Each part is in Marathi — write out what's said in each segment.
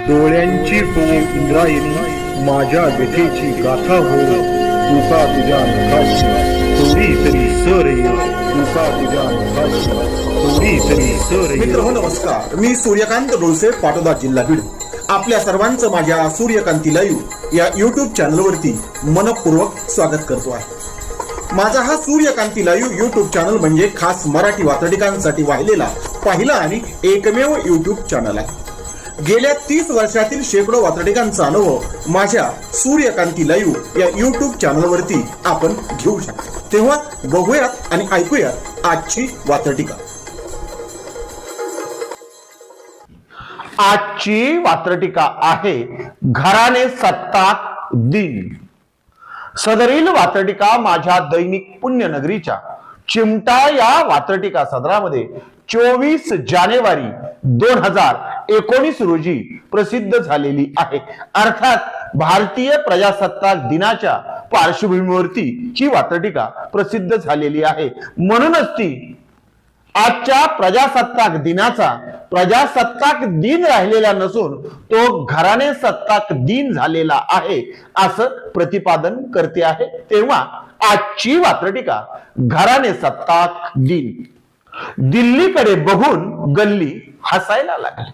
डोळ्यांची हो इंद्रायणी माझ्या व्यथेची गाथा हो तुका तुझ्या नखाची थोडी तरी सर ये तुका तुझ्या नखाची थोडी तरी सर ये. मित्र नमस्कार, मी सूर्यकांत डोळसे, पाटोदा, जिल्हा बीड. आपल्या सर्वांचं माझ्या सूर्यकांती लाईव्ह या युट्यूब चॅनलवरती मनपूर्वक स्वागत करतो आहे. माझा हा सूर्यकांती लाईव्ह युट्यूब चॅनल म्हणजे खास मराठी वात्रटिकांसाठी वाहिलेला पहिला आणि एकमेव युट्यूब चॅनल आहे. गेल्या 30 वर्षातील शेकडो वात्रटिकांचा अनुभव माझ्या सूर्यकांती लाईव्ह या युट्यूब चॅनलवरती आपण घेऊ शकता. तेव्हा बघूयात आणि ऐकूयात आजची वात्रटिका. आजची वात्रटिका आहे घराणे सत्ता दिन. सदरील वात्रटिका माझ्या दैनिक पुण्यनगरीच्या चिमटा या वात्रटिका सदरामध्ये 24 जानेवारी 2019 रोजी प्रसिद्ध झालेली आहे. अर्थात भारतीय प्रजासत्ताक दिनाच्या पार्श्वभूमीवरती ही वात्रटिका प्रसिद्ध झालेली आहे. म्हणूनच ती आजच्या प्रजासत्ताक दिनाचा प्रजासत्ताक दिन राहिलेला नसून तो घराणे सत्ताक दिन झालेला आहे असं प्रतिपादन करते आहे. तेव्हा आजची वात्रटिका घराणे सत्ताक दिन. दिल्लीकडे बघून गल्ली हसायला लागली.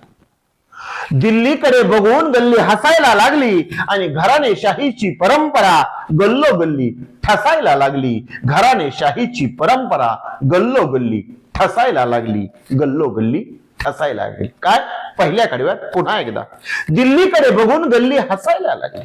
दिल्लीकडे बघून गल्ली हसायला लागली आणि घराणेशाहीची परंपरा गल्लोगल्ली ठसायला लागली. घराणेशाहीची परंपरा गल्लोगल्ली ठसायला लागली. गल्लोगल्ली ठसायला लागली. काय? पहिल्या कडव्यात पुन्हा एकदा. दिल्लीकडे बघून गल्ली हसायला लागली.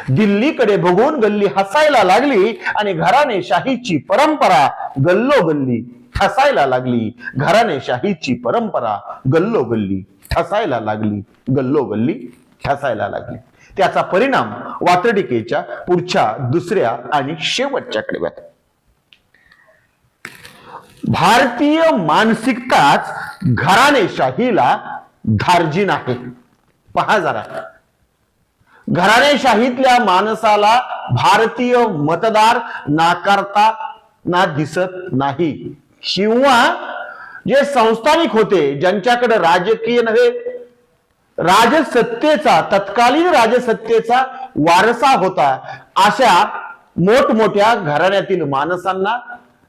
दिल्लीकडे बघून गल्ली हसायला लागली आणि घराणेशाहीची परंपरा गल्लोगल्ली ठसायला लागली. घराणेशाहीची परंपरा गल्लोगल्ली ठसायला लागली. गल्लोगल्ली ठसायला लागली. त्याचा परिणाम वात्रटिकेच्या पुढच्या दुसऱ्या आणि शेवटच्या कडव्यात. भारतीय मानसिकताच घराणेशाहीला धार्जिन आहे. पहा जरा, घराणेशाहीतल्या माणसाला भारतीय मतदार नाकारताना दिसत नाही. किंवा जे संस्थानिक होते, ज्यांच्याकडे राजकीय नव्हे राजसत्तेचा तत्कालीन राजसत्तेचा वारसा होता, अशा मोठमोठ्या घराण्यातील माणसांना,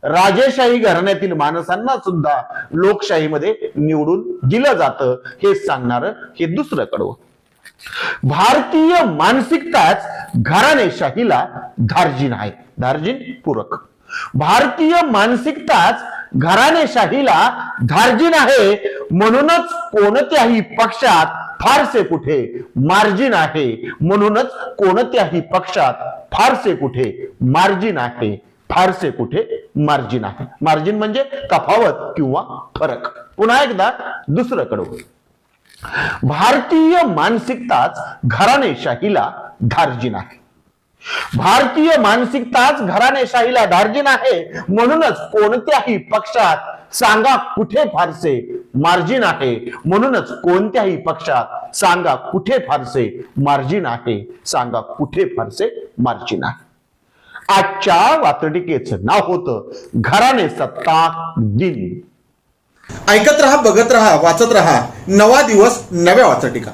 राजेशाही घराण्यातील माणसांना सुद्धा लोकशाहीमध्ये निवडून दिलं जातं. हे सांगणारं हे दुसरं कडवं. भारतीय मानसिकताच घराणेशाहीला धार्जिन आहे. धार्जिन पूरक. भारतीय मानसिकताच घराणेशाहीला धार्जिन आहे. म्हणूनच कोणत्याही पक्षात फारसे कुठे मार्जिन आहे. म्हणूनच कोणत्याही पक्षात फारसे कुठे मार्जिन आहे. फारसे कुठे मार्जिन आहे. मार्जिन म्हणजे तफावत किंवा फरक. पुन्हा एकदा दुसरं कडवं. भारतीय मानसिकताच घराणेशाहीला धार्जिन आहे. भारतीय मानसिकताच घराणेशाहीला धार्जिन आहे. म्हणूनच कोणत्याही पक्षात सांगा कुठे फारसे मार्जिन आहे. म्हणूनच कोणत्याही पक्षात सांगा कुठे फारसे मार्जिन आहे. सांगा कुठे फारसे मार्जिन आहे. आजच्या वात्रटिकेचं नाव होतं घराणे सत्ताक दिन. ऐकत रहा, बघत रहा, वाचत रहा. नवा दिवस नव्या वात्रटिका.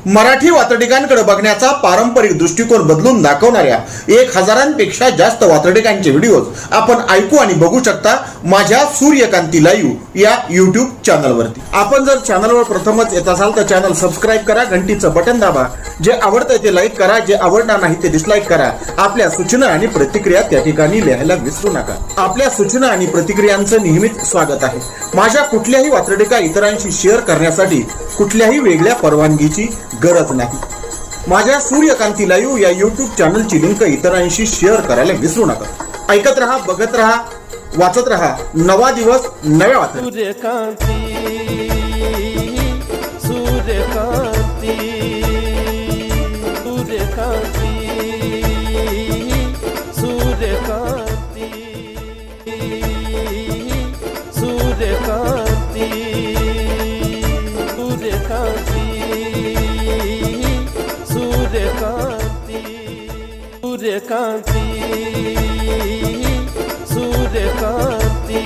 मराठी वात्रटिकांकडे बघण्याचा पारंपरिक दृष्टिकोन बदलून दाखवणाऱ्या 1000पेक्षा जास्त वात्रटिकांचे व्हिडिओज आपण ऐकू आणि बघू शकता माझ्या सूर्यकांती लाईव्ह या युट्यूब चॅनलवरती. आपण जर चॅनलवर प्रथमच येत असाल तर चॅनल सबस्क्राईब करा, घंटीचं बटन दाबा. जे आवडतंय ते लाईक करा, जे आवडणार नाही ते डिसलाईक करा. आपल्या सूचना आणि प्रतिक्रिया त्या ठिकाणी लिहायला विसरू नका. आपल्या सूचना आणि प्रतिक्रियांचं नेहमीच स्वागत आहे. माझ्या कुठल्याही वात्रटिका इतरांशी शेअर करण्यासाठी कुठल्याही वेगळ्या परवानगीची गरज नाही. माझ्या सूर्यकांती लाईव्ह या युट्यूब चॅनलची लिंक इतरांशी शेअर करायला विसरू नका. ऐकत रहा, बघत रहा, वाचत रहा. नवा दिवस नव्या वात्रटिका. सूर्यकांती सूर्यकांती सूर्यकांती सूर्यकांती सूर्यकांती सूर्यकांती सूर्यकांती सूर्यकांती सूर्यकांती